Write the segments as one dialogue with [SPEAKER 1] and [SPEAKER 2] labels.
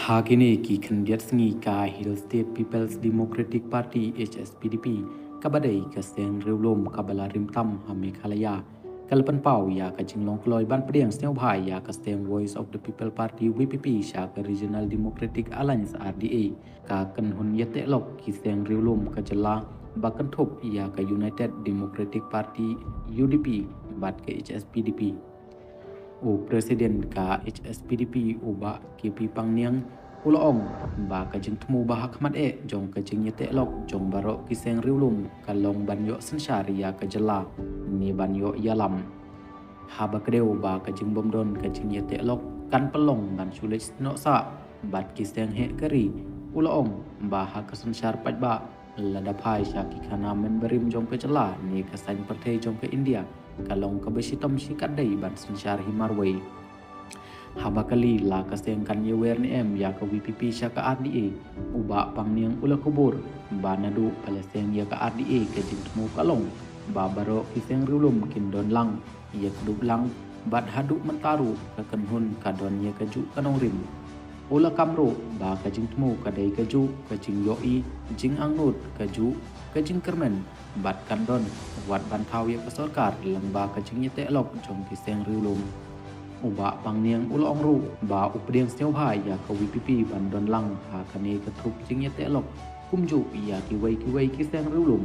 [SPEAKER 1] Hakini ki kandidat sengi ka Hill State People's Democratic Party HSPDP kabadai ka seng riulum kabala rimtam ha Meghalaya kalpan pau ya ka jinglong kloi ban pediang sneu bhai ya ka seng Voice of the People Party VPP sha ka Regional Democratic Alliance RDA ka kan hun yete lok ki seng riulum ka jela bakan thop ya ka United Democratic Party UDP bat ka HSPDP o Presiden ka HSPDP uba KP Pangniang Uloong ba ka jing temu ba Ahmad jong ka jing yete lok jong barok kiseng riulum kalong banyo sensharia ka jela ni banyo yalam haba kedeu ba ka jing bomdon ka jing yete lok kan pelong ban sulis no sa bat kiseng he keri Uloong ba ha ka senshar pat ba lada phai sha ki khana men berim jong ka jela ni ka san perthei jong ka India kalong ka besitom sikat dai ban senshar himarway habakali la kaseng kan yewer ni ya ka VPP sya ka RDA uba pangniang ula kubur banadu paleseng ya ka RDA ka jingtmu kalong babaro kiseng rulum kindon lang ya keduk lang bat haduk mentaru ka kenhun kadon ya kaju kanong rim ula kamro ba ka jingtmu kadai kaju ka jing yoi jing angnut kaju ka jing kermen bat kandon wat bantau ya ka sarkar lamba ka jing yete lok jong kiseng rulum uba pangniang ulong ru ba updiang sneu bhai ya ka VPP bandon lang ha kane ka thup jing yete lok kumju ya ki wei ki seng riulum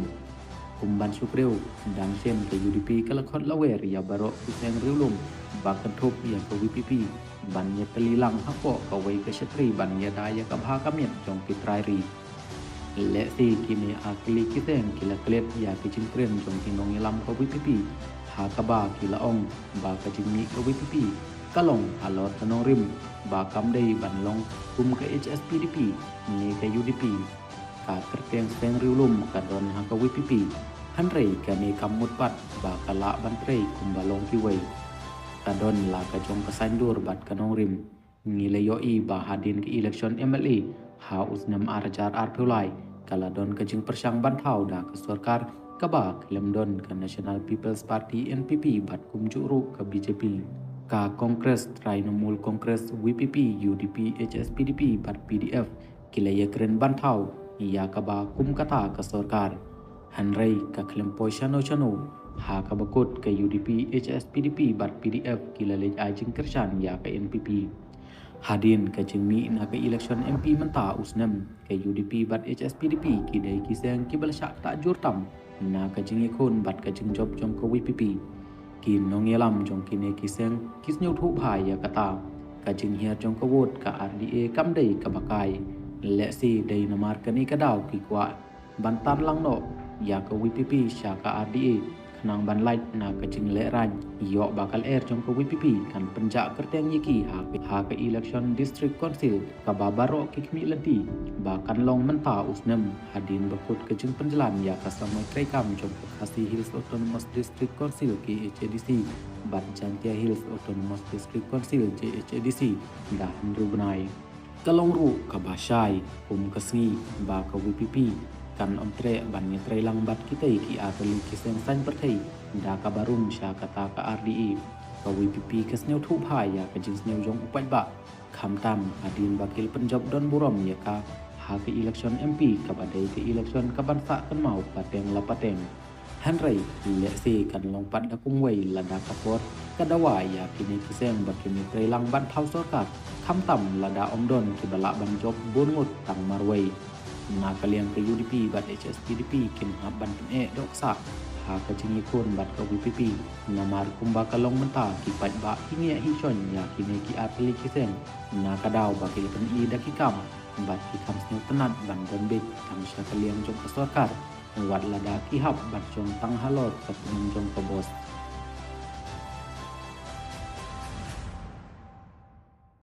[SPEAKER 1] kumban sukreu dang sem ka UDP kala khot lawer ya baro ki seng riulum ba ka thup ya ka VPP ban ya telilang hapo ka wei ka shatri ban ya da ya ka bha kamit jong ki trairi le si kini akli ki seng kila klet ya ki jing kren jong ki nong yalam ka VPP ha ka ba kila ong ba ka jing mi ka VPP kalong alot kanong rim ba kam dei ban long kum ka HSPDP ni ka UDP ka kerteng seng riulum ka don ha ka VPP hanrei ka ni kamut pat ba kala ban trei kum balong ki wei ka don la ka jong ka sandur bat kanong rim ngile yoi ba hadin ke election MLA ha usnam arjar arpulai kala don ka jing persang bantau da ka sarkar kaba lemdon ka National People's Party NPP bat kum juru ka BJP ka Kongres Trinamul Kongres VPP UDP HSPDP bat PDF kilaya keren bantau ia kaba kum kata ka sarkar hanrei ka klempoi chano ha ka bakut ka UDP HSPDP bat PDF kilale ajing kersan ya ka NPP hadin ka jingmi na ka election MP menta usnam ka UDP bat HSPDP kidai kiseng kibalsyak tak jurtam na ka jing ikon bat ka jing job jong ka VPP kin nong yalam jong kine kiseng kisnyau thu bhai ya kata ka jing hiat jong ka vot ka RDA kam dei ka bakai le si dei namar kani ka daw ki kwa bantan lang no ya ka VPP sya ka RDA khnang ban light na ka jing le ran yo bakal jong ka VPP kan penjak kerteng yiki ha ka election district council ka babaro ki kmi lenti bahkan long menta usnam hadin bakut ka jing penjalan ya ka samai trekam jong ka Khasi Hills Autonomous District Council ki HADC ban Chantia Hills Autonomous District Council JHADC dah ru benai kalong ru ka basai kasngi ba ka VPP kan omtre ban ni lang bat kitai ki atali kiseng san perthei da ka barum sya kata ka RDA ka VPP kasneu thu bhai ya ka jing sneu jong upai ba kham tam adin bakil penjob don burom ya ka ha ka election MP ka badai ka election ka bansa kan mau pateng la pateng hanrei le se kan long pat da kum wei la da ka pot ka dawa ya kini kiseng bakil ni lang ban thau sarkar kham tam la da omdon ki bala ban job bongut tang marwei na kaliang ke UDP bat HSPDP kin haban dok sa ha ka jingi kun bat ka VPP namar kumba kalong menta ki pat ba kini hi chon ya kini ki atli kiseng na kadaw ba ki pen I dakikam bat ki kam snu tenat ban dombek tang sya kaliang jong ka sarkar wat lada ki hab bat jong tang halot ka jong ka bos